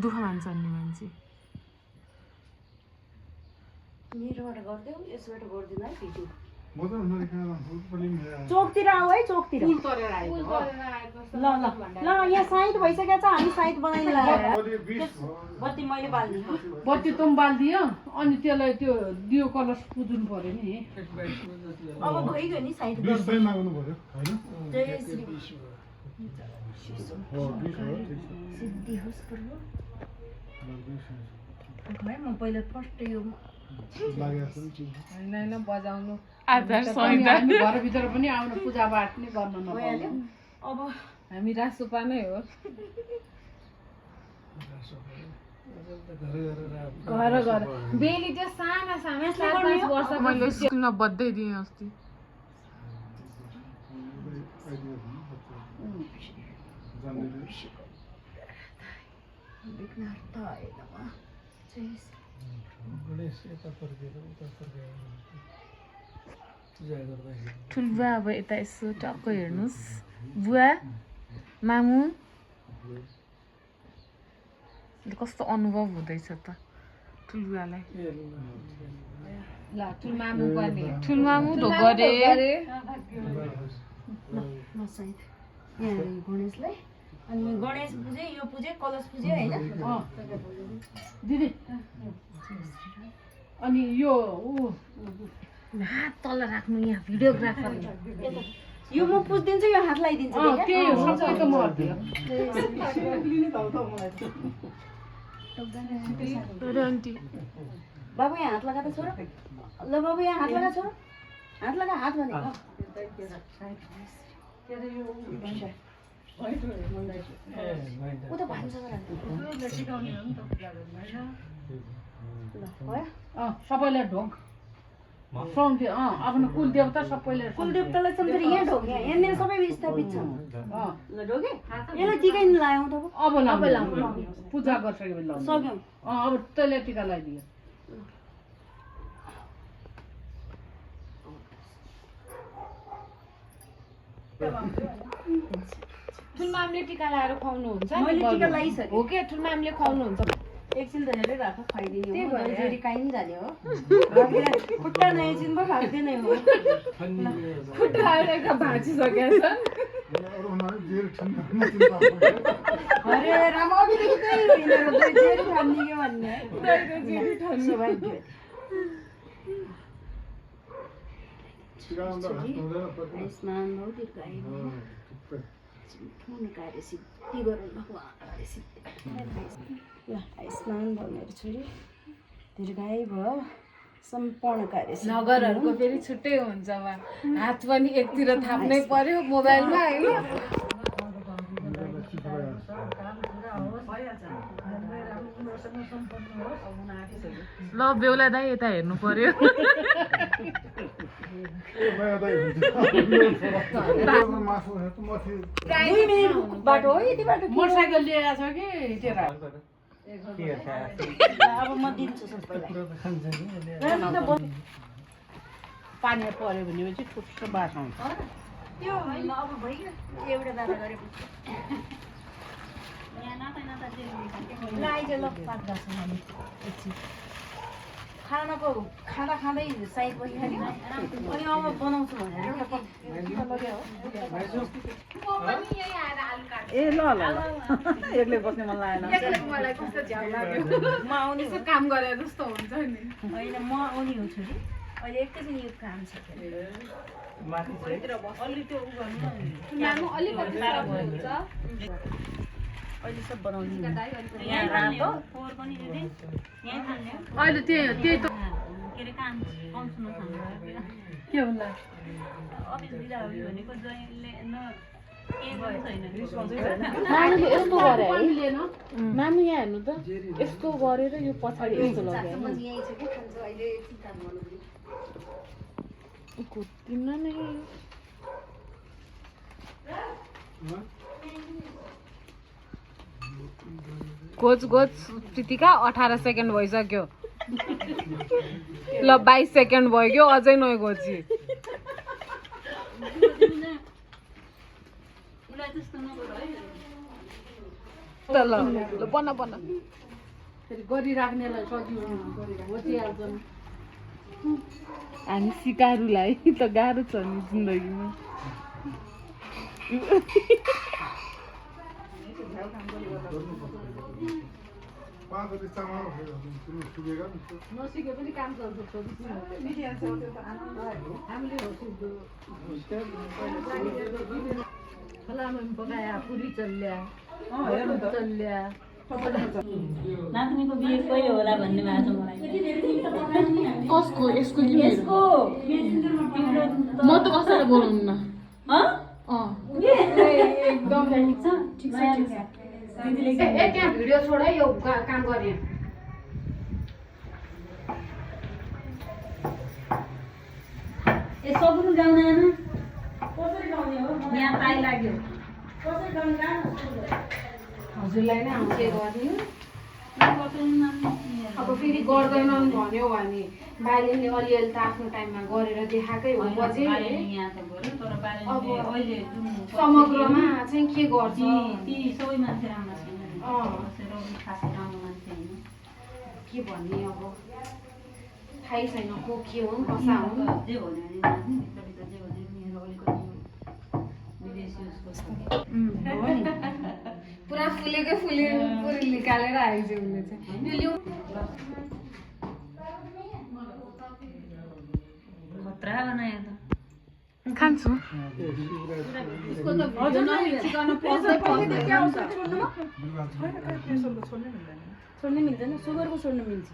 दुःख मान्छ अन्य मान्छे मेरोबाट गर्देऊ यसबाट गर्दिन है भिडियो म त नरिकन पनि चोकतिर आऊ है चोकतिर पुल तरेर आएको ल ल ल यहाँ साइड भइसकेको छ हामी साइड बनाइन लाग्यो बत्ती मैले बाल्दिनु बत्ती तुम बालिदियो अनि त्यसलाई त्यो दियो कलश पुज्नु पर्यो नि अब भइगयो नि साइड 20 चाहिँ माग्नु पर्यो हैन जय श्री हो 20 हो सिद्धि होस् प्रभु 20 है म पहिला फर्स्ट यो लागेको छ हैन बजाउनु आधार संहिता हामी घरभित्र पनि आउनु पूजा पाठ नै गर्न भइहाल्यो नपाउनु अब हामी रासुपा नै हो घर घर बेली त्यो साना साना 4-5 वर्ष मैले स्कुलमा बधाई दिएँ अस्ति ठुलबुवा अब यता यसो टक्क हेर्नुहोस् बुवा मामु कस्तो अनुभव हुँदैछ त ठुलबुवालाई ल ठुल मामु गर्ने ठुलमामु ढोगरे म साइड यहाँ गणेशलाई अनि गणेश पूजे यो पूजे कलश पूजे हैन दिदी अनि यो हात तल राख्नु यहाँ भिडियोग्राफर यो म पुज्दिन्छु यो हात लगाइदिन्छु त्यही हो सबै त म आन्टी बाबु यहाँ हात लगा त छोरा ल बाबु यहाँ हात लगा छोरा हात लगा हात भने उ त भान्सा सबैलाई ढोक सौन्थ्यो आफ्नो कुल देवता सबैले कुलदेवतालाई चाहिँ फेरि यहाँ ढोके यहाँनिर सबै विस्थापित छ ल ढोके यसलाई टिका नि लायौँ त अब लाउँ पूजा गरिसकेपछि लाउँ सक्यौँ अब तैँले टिका लगाइदियो ठुलमामले टिका लगाएर खुवाउनुहुन्छ मैले टिका लगाइसकेँ हो के ठुलमामले खुवाउनुहुन्छ एकछिन त हेरेर राख खुवाइदिने हो जेरी काइन जाने हो खुट्टा नै एकछिन पो खाँदैन हो खुट्टा एकदम भाँचिसकेको छ अरे राम अघिदेखि त्यही हिँडेर जेरी खान्ने के भन्ने सौभाग्य आयुष्मान भव दीर्घायु भव पूर्ण कार्य सिद्धि गरौँ भगवान कार्य सिद्धि ल आयुष्मान भव मेरो छोरी दीर्घायु भव सम्पूर्ण कार्य सिद्धि नगरहरूको फेरि छुट्टै हुन्छ हात पनि एकतिर थाप्नै पर्यो मोबाइलमा होइन ल बेहुला दाइ यता हेर्नु पर्यो बाटो हो यति बाटो मोटरसाइकल लिएर छ कि हिँडेर अब म दिन्छु सबैलाई पानी पर्यो भनेपछि ठुलो बाटो आउँछ त्यो अब भइगयो एउटा दादा गरेपछि ल आइज ल 5-10 हामी एकछिन खानाको खाँदा खाँदै साइड बसिहाल्यो अनि अब बनाउँछु भनेर ए ल ल एक्लै बस्ने मन लागेन म आउने हो काम गरे जस्तो हुन्छ नि होइन म आउने हो छोरी अहिले एकैछिन यो काम छ अलि त्यो उ गर्नु अहिले सब बनाउनु यहाँ रातो फोहोर पनि दिँदै यहीँ खाने हो अहिले त्यही त के अरे काम पाउँछु नखानु के होला अफिस बिदा हो भनेको जहिले न केही पनि छैन मामुले यस्तो गरे है मामु यहाँ हेर्नु त यस्तो गरेर यो पछाडि यस्तो लगायो यहीँ छ कि खान्छ अहिले एकछिन काम गर्नु घुट्टिन नै गोज प्रीतिका 18 सेकेन्ड भइसक्यो ल 22 सेकेन्ड भयो अझै नय गोजी उसलाई त्यस्तो नगर है ल बना बना फेरि गरिराख्नेलाई सजिलो होचिहाल्छन् हामी सिकारुलाई त गाह्रो छ नि जिन्दगीमा पाँचवटा चामल सुकेका नसिके पनि काम गर्छ हामीले फलामा पकाया पुरी चल्ल्या चल्ल्या नातिनीको बिहे कहिले होला भन्ने भएको छ मलाई कसको यसको कि मेरो म त कसैलाई बोलाउन्न एकदम ठिक छ ठिक छ त्यहाँ भिडियो छोड है यो काम गर्ने ए सक्नु गाउन आएन कसरी गाउने हो यहाँ पाइ लाग्यो कसरी गाउन गाउन हजुरलाई नै आउँछ गर्ने अब फेरि गर्दैनन् भन्यो भने बालेले अलिअलि त आफ्नो टाइममा गरेर देखाएकै हो पछि यहाँ त गऱ्यो तर बालेले अहिले समग्रमा चाहिँ के गर्छ ती सबै मान्छे राम्रो छैन रवि खासै राम्रो मान्छे होइन के भन्ने अब थाहै छैन को के हुन् कसा हुन् जे भन्यो भने भित्रभित्र जे भन्यो मेरो अलिकति विदेशी उसको छ पुरा फुलेकै फुले पुरी निकालेर आइज उसले चाहिँ यो ल्याउ खतरा बनायो त खान्छु छोड्नु मिल्दैन सुगरको छोड्नु मिल्छ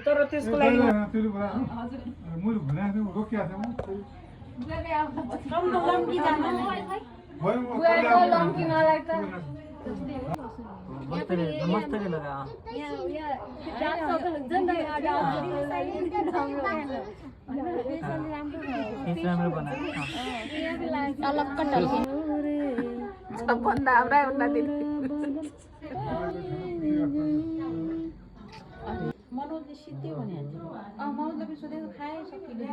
तर त्यसको लागि मैले भनेको थिएँ रोकिएको थिएँ मस्तले लगा राम्रो सबभन्दा हाम्रा उन्नति मनोजले सिद्धि भने मनोजले पनि सोधेको खाए सकिलो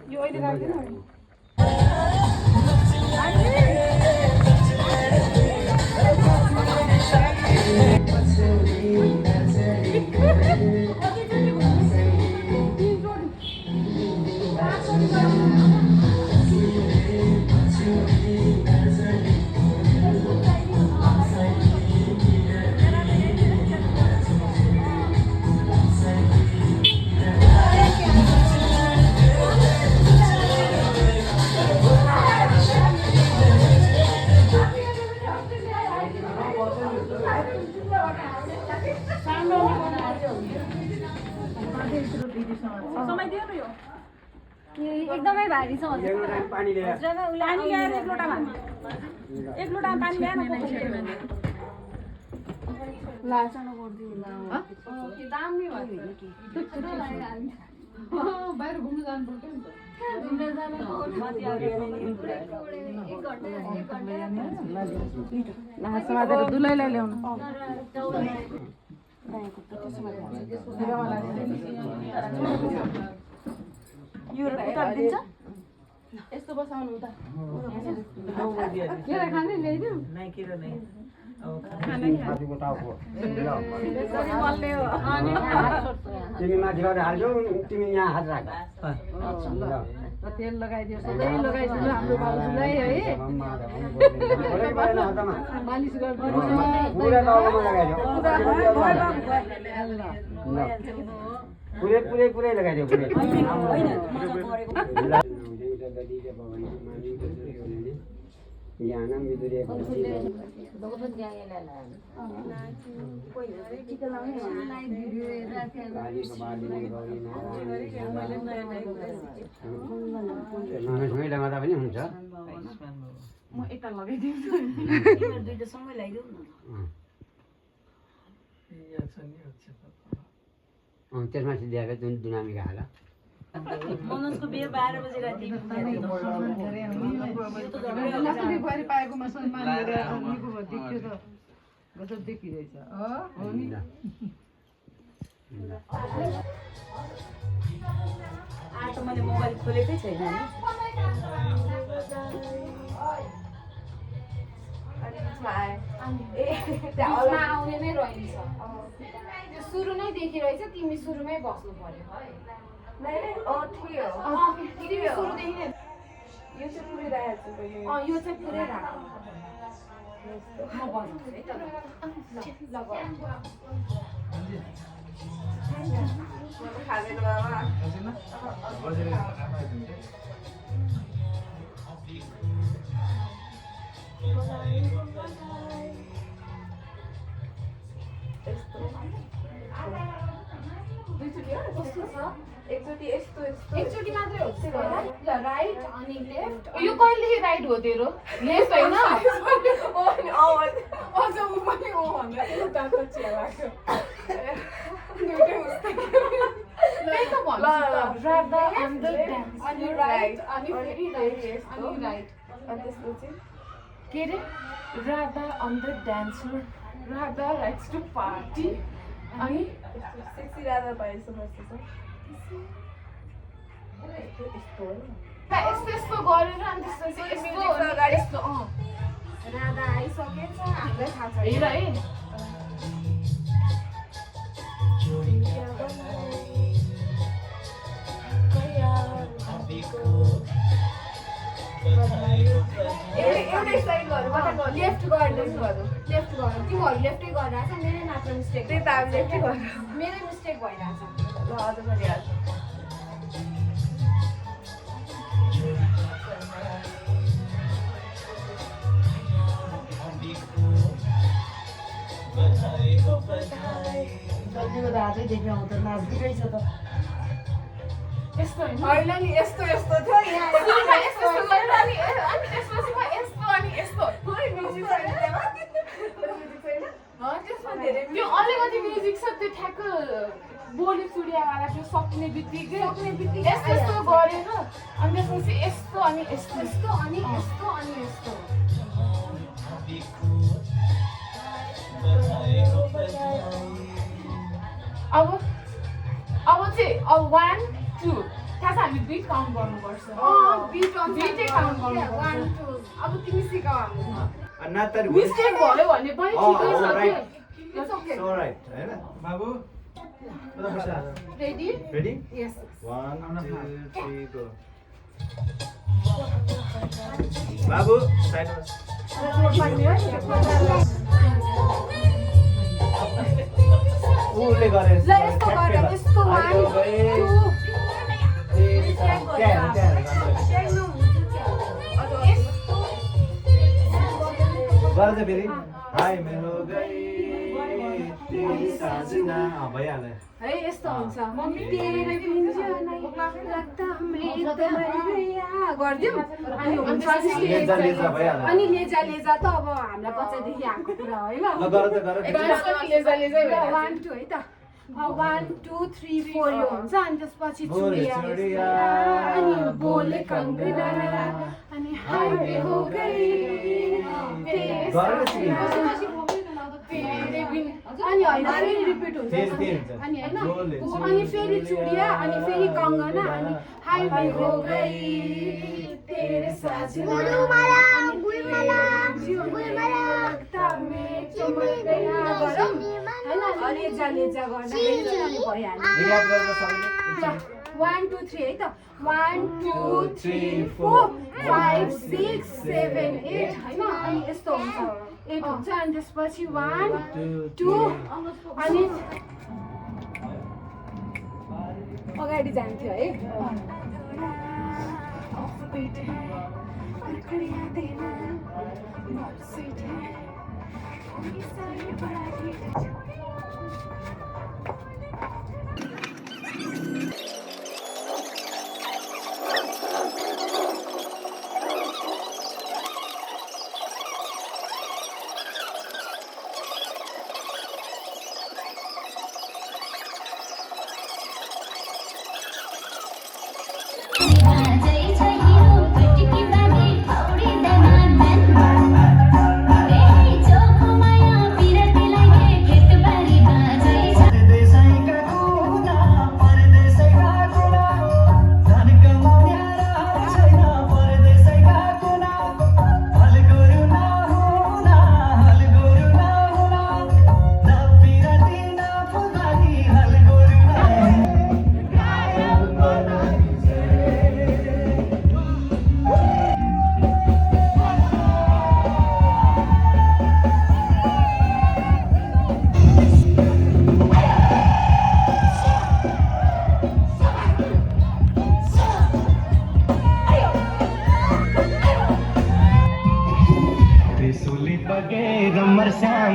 यो अहिले राख्दैन एकदमै भारी छ पानी ल्याएर पानी ल्याएर एक लोटामा पानी ल्याएर बाहिर घुम्नु जानुपर्छ नि त समातेर दुलैलाई ल्याउनु यो उतारिदिन्छ यस्तो बसाउनु उता केरा खाने ल्याइदिउँ नहीं किरा नहीं तिमी माथिबाट हाल्छौ तिमी यहाँ हात राख तेल लगाइदियो सधैँ लगाइदिनु हाम्रो बाबुलाई है मालिस गरिदिनु पुरै लगाइदियो ज्ञानम विदुरे लगाउँदा पनि हुन्छ म यता लगाइदिन्छु दुईटा सँगै लगाइदेऊ न त्यसमा दिएको जुन दुनामीको हाल मनोजको बिहे 12 बजे राति नक्कली बुहारी पाएकोमा सम्मान गरेर निको भयो देखियो त गजब देखिरहेछ हो नि आज त मैले मोबाइल खोलेकै छैन नि त्यसमा आउने नै रहन्छ त्यो सुरु नै देखिरहेछ तिमी सुरुमै बस्नु पर्यो यो चाहिँ पुरै राख म बजाउँछु है त ल एकचोटि मात्रै हो ल राइट अनि लेफ्ट यो कहिलेदेखि राइट हो तेरो लेफ्ट होइन अझ ऊ पनि हो भनेर उता त चियाएको त्यही त भन्छु राधा अन द डान्स अनि राइट अनि फेरि राइट अनि राइट अनि त्यसपछि के अरे Radha on the dance floor Radha likes to party अनि सेक्सी राधा पाएछ बस्छ यस्तो यस्तो गरेर अनि त्यसपछि यस्तो राधा आइसकेछ हामीलाई थाहा छ हेर है एउटै साइड गर्नु लेफ्ट गर्नु लेफ्ट गर्नु तिमीहरू लेफ्टै गरिरहेछ मेरै मात्र मिस्टेक त्यही त अब लेफ्टै गर्नु मेरै मिस्टेक भइरहेछ ल अझ गरिहाल्छ जल्दीको त आजै देख्न आउँछ नाच्दिकै छ त यस्तो होइन नि यस्तो यस्तो थियो यहाँ यस्तो गरेर अनि त्यसपछि म यस्तो अनि यस्तो त्यसमा धेरै त्यो अलिकति म्युजिक छ त्यो ठ्याक्क बोली चुडियावाला त्यो सक्ने बित्तिकै यस्तो यस्तो गरेर अनि त्यसपछि यस्तो अनि यस्तो यस्तो अनि यस्तो अनि यस्तो अब चाहिँ 1 2 थाहा छ हामी बिट काउन्ट गर्नुपर्छ बिटै काउन्ट गर्नु 1 2 अब तिमी सिकाऊ हामीलाई मिस्टेक भयो भने पनि ठिकै छ इट्स ओके बाबु रेडी रेडी यस 1 2 3 गो बाबु साइडमा उले गरे ल यस्तो गरेर यस्तो 1 गर्छ फेरि हाय मेरो गई तेरी साजना भइहाल्यो है यस्तो हुन्छ तेरे पिंजरा लगता मैं तो मर गया गर्दियौ अनि हुन्छ अनि लेजा लेजा त अब हामीलाई बच्चादेखि आएको कुरा होइन ल गर त गर लेजा लेजा 1 2 है त 1 2 3 4 यो हुन्छ अनि त्यसपछि चुडिया अनि बोले कंगना अनि हाय हो गई तेरे बिन अनि होइन फेरि रिपिट हुन्छ अनि होइन अनि फेरि चुडिया अनि फेरि कंगना अनि हाय हो गई तेरे साजना लेजा लेजा गर्दा अनि भइहाल्यो 1 2 3 है त 1 2 3 4 5 6 7 8 हैन अनि यस्तो हुन्छ 8 हुन्छ अनि त्यसपछि 1 2 अनि अगाडि जान्थ्यो है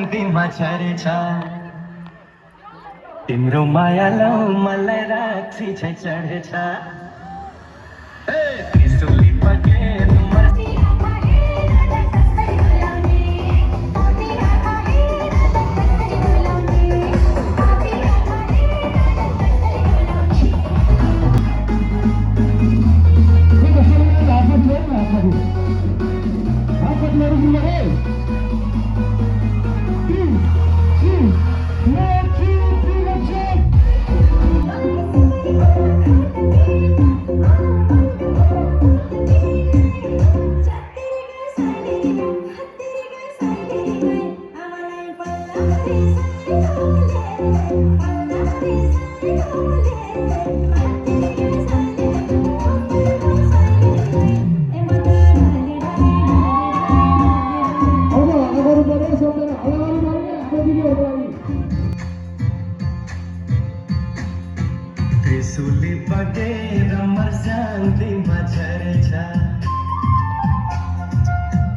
शान्तिमा छरेछ तिम्रो मायालो मलाई राक्षी छै चढेछ त्रिशुली पकेन त्रिशुली पकेर मर्जान्तिमा झरेछ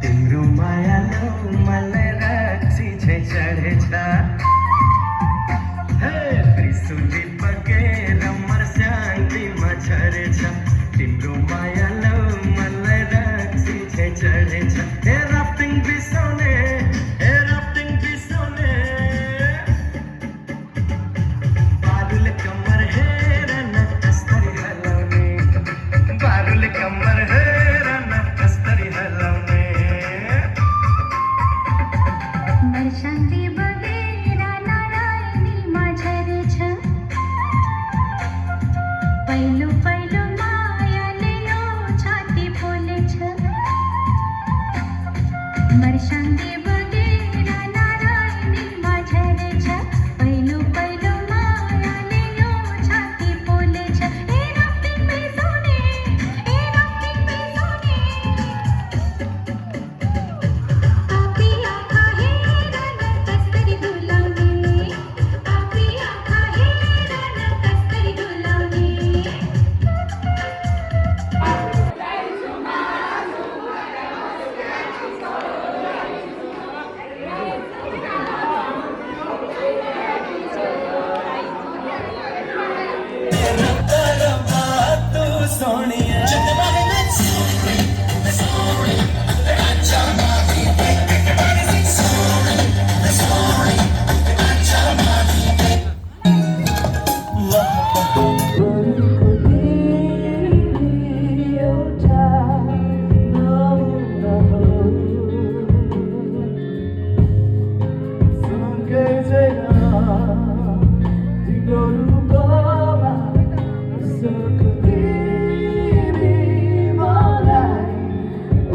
तिम्रो मायालो मलाई राक्षी छै चढेछ त्रिशुली पकेर मर्जान्तिमा झरेछ तिम्रो मायालो मलाई राक्षी छै चढेछ हे राफ्टिङ बिसाउने बारुले कम्मर हेर न कस्तरी हलाउने बारुले कम्मर हेर न कस्तरी हलाउने मर्शान्ति बगेर नारायणीमा झरेछ पहिलो पहिलो मायाले यो छाती पोलेछ मर्शान्ति बगेर नारायणीमा झरेछ पहिलो पहिलो मायाले यो छाती पोलेछ ए राफ्टिङ बिसाउने पापी आँखा हेर न कस्तरी डुलाउने पापी आँखा हेर न कस्तरी डुलाउने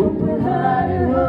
उपहार हो